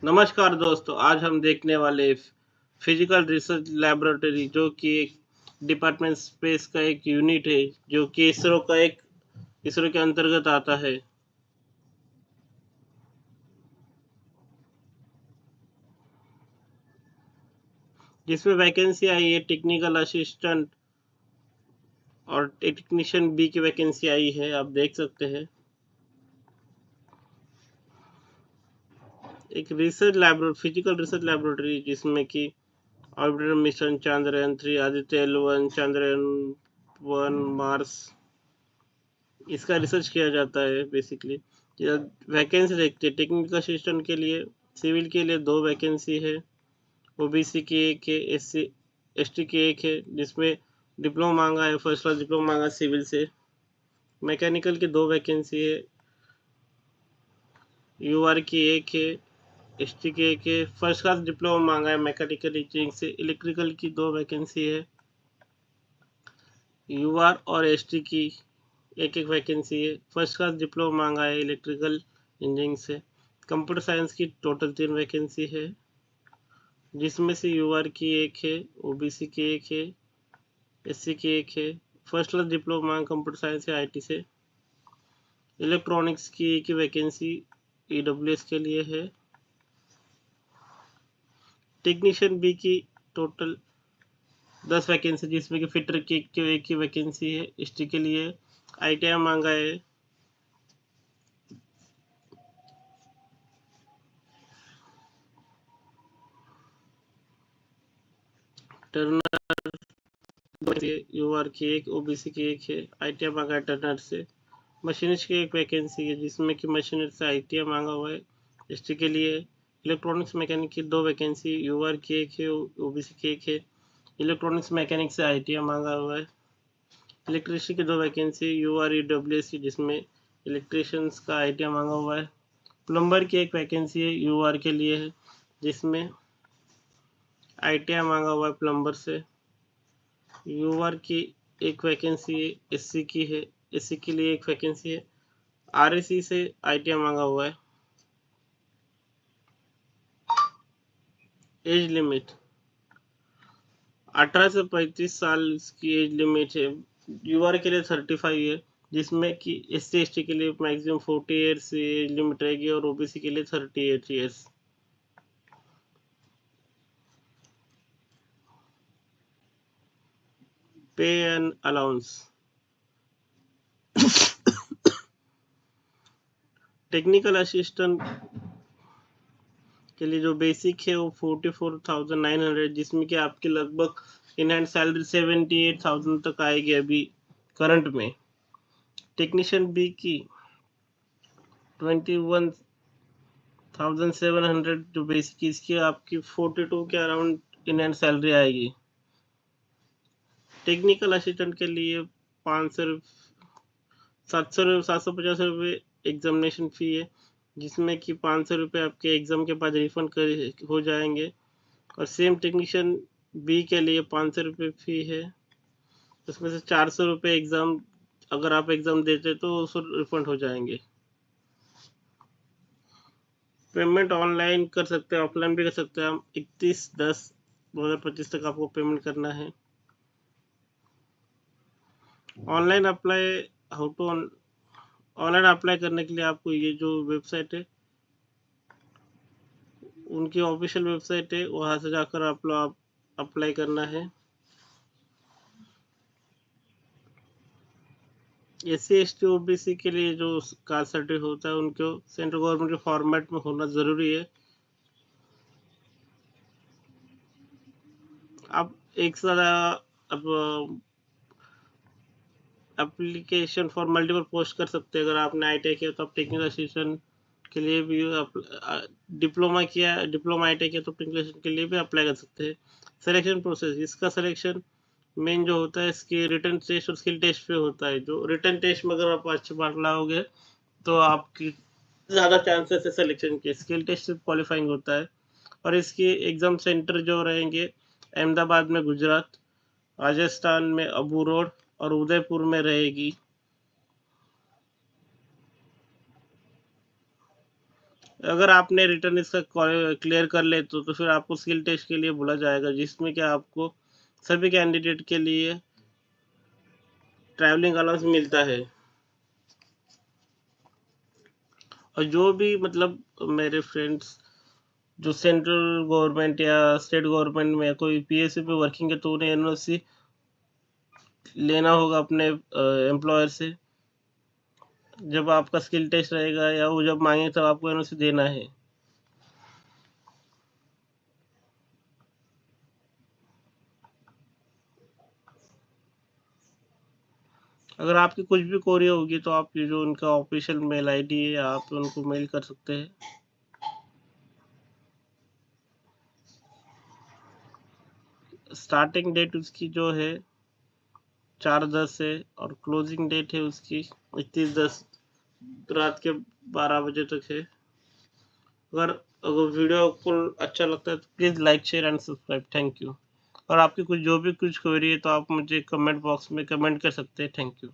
नमस्कार दोस्तों, आज हम देखने वाले फिजिकल रिसर्च लैबोरेटरी जो कि एक डिपार्टमेंट स्पेस का एक यूनिट है जो कि इसरो के अंतर्गत आता है। जिसमें वैकेंसी आई है टेक्निकल असिस्टेंट और टेक्नीशियन बी की वैकेंसी आई है, आप देख सकते हैं। एक फिजिकल रिसर्च लैबोरेटरी जिसमें कि orbiter mission Chandrayaan 3, Aditya L1, Chandrayaan 1, Mars, इसका रिसर्च किया जाता है बेसिकली। वैकेंसी देखते हैं टेक्निकल असिस्टेंट के लिए, सिविल के लिए 2 वैकेंसी है, ओबीसी की 1 है, एससी एसटी की 1 है, जिसमें डिप्लोमा मांगा है, फर्स्ट क्लास डिप्लोमा मांगा सिविल से। मैकेनिकल की 2 वैकेंसी है, यूआर की 1 है, एसटी की 1 है, फर्स्ट क्लास डिप्लोमा मांगा है मैकेनिकल इंजीनियरिंग से। इलेक्ट्रिकल की 2 वैकेंसी है, यूआर और एसटी की एक एक वैकेंसी है, फर्स्ट क्लास डिप्लोमा मांगा है इलेक्ट्रिकल इंजीनियरिंग से। कंप्यूटर साइंस की टोटल 3 वैकेंसी है, जिसमें से यूआर की 1 है, ओबीसी की 1 है, एससी की 1 है, first class diploma computer science या आईटी से। इलेक्ट्रॉनिक्स की एक ही वैकेंसी ईडब्ल्यूएस के लिए है। टेक्नीशियन बी की टोटल 10 वैकेंसी, जिसमें कि फिटर की एक ही वैकेंसी है, एसटी के लिए। आईटीआई मांगा है, टर्नर यूआर की 1, ओबीसी की 1 है, आईटीआई मांगा है टर्नर से। मशीनिस्ट की 1 वैकेंसी है, जिसमें कि मशीनिस्ट से आईटीआई मांगा हुआ है एसटी के लिए। इलेक्ट्रॉनिक्स मैकेनिक की 2 वैकेंसी, यूआर की 1 है, ओबीसी की 1 है, इलेक्ट्रॉनिक्स मैकेनिक से आईटीआई मांगा हुआ है। इलेक्ट्रिशियन की 2 वैकेंसी, यूआर ईडब्ल्यूएस, जिसमें इलेक्ट्रिशियंस का आईटीआई मांगा हुआ है। प्लम्बर की 1 वैकेंसी है, यूआर के लिए है, जिसमें आईटीआई मांगा हुआ है प्लम्बर से। यूआर की 1 वैकेंसी एससी की है, एससी के लिए 1 वैकेंसी है, आरएसी से आईटीआई मांगा हुआ है। एज लिमिट 18 से 35 साल की एज लिमिट है। यूआर के लिए 35 है, जिसमें कि एससी एसटी के लिए मैक्सिमम 40 ईयर्स एज लिमिट रहेगी और ओबीसी के लिए 38 ईयर्स। पे एंड अलाउंस टेक्निकल असिस्टेंट के लिए जो बेसिक है वो 44,900, जिसमें कि आपकी लगभग इन हैंड सैलरी 78,000 तक आएगी अभी करंट में। टेक्नीशियन बी की 21,700 जो बेसिक, इसकी आपकी 42 के अराउंड इन हैंड सैलरी आएगी। टेक्निकल असिस्टेंट के लिए 500 750 रुपये एग्जामिनेशन फ़ी है, जिसमें कि 500 रुपये आपके एग्ज़ाम के बाद रिफंड कर हो जाएंगे। और सेम टेक्नीशियन बी के लिए 500 रुपये फ़ी है, उसमें से 400 रुपये एग्ज़ाम, अगर आप एग्ज़ाम देते तो उसको रिफंड हो जाएंगे। पेमेंट ऑनलाइन कर सकते हैं, ऑफलाइन भी कर सकते हैं। हम 31/10/2025 तक आपको पेमेंट करना है। Online apply how to online apply करने के लिए आपको ये जो वेबसाइट है, उनकी ऑफिशियल वेबसाइट है, वहाँ से जाकर आप अप्लाई करना है। एससी एसटी ओबीसी के लिए जो कास्ट सर्टिफिकेट होता है, उनको सेंट्रल गवर्नमेंट के फॉर्मेट में होना ज़रूरी है। आप एक साथ अब एप्लीकेशन फॉर मल्टीपल पोस्ट कर सकते हैं। अगर आपने आईटीआई किया तो आप टेक्निकल असिस्टेंट के लिए भी, डिप्लोमा आईटीआई किया तो टेक्निकल असिस्टेंट के लिए भी अप्लाई कर सकते हैं। सिलेक्शन प्रोसेस, इसका सिलेक्शन मेन जो होता है इसकी रिटन टेस्ट और स्किल टेस्ट पे होता है। जो रिटन टेस्ट में अगर आप अच्छे मार्क लाओगे तो आपकी ज़्यादा चांसेस है सिलेक्शन के। स्किल टेस्ट से क्वालिफाइंग होता है। और इसके एग्ज़ाम सेंटर जो रहेंगे, अहमदाबाद में गुजरात, राजस्थान में अबू रोड और उदयपुर में रहेगी। अगर आपने रिटर्न इसका क्लियर कर ले तो फिर आपको स्किल टेस्ट के लिए बुला जाएगा, जिसमें कि आपको सभी कैंडिडेट के लिए ट्रैवलिंग अलाउंस मिलता है। और जो भी मतलब मेरे फ्रेंड्स जो सेंट्रल गवर्नमेंट या स्टेट गवर्नमेंट में कोई पीएसयू पे वर्किंग है, तो उन्हें एनओसी लेना होगा अपने एम्प्लॉयर से। जब आपका स्किल टेस्ट रहेगा या वो जब मांगे तब आपको एनओसी देना है। अगर आपकी कुछ भी क्वेरी होगी तो आप ये जो उनका ऑफिशियल मेल आईडी है आप उनको मेल कर सकते हैं। स्टार्टिंग डेट उसकी जो है 4/10 है और क्लोजिंग डेट है उसकी 31/10 रात के 12 बजे तक है। अगर अगर वीडियो आपको अच्छा लगता है तो please like share and subscribe. Thank you. और आपकी कुछ जो भी कुछ क्वेरी है तो आप मुझे कमेंट बॉक्स में कमेंट कर सकते हैं। Thank you.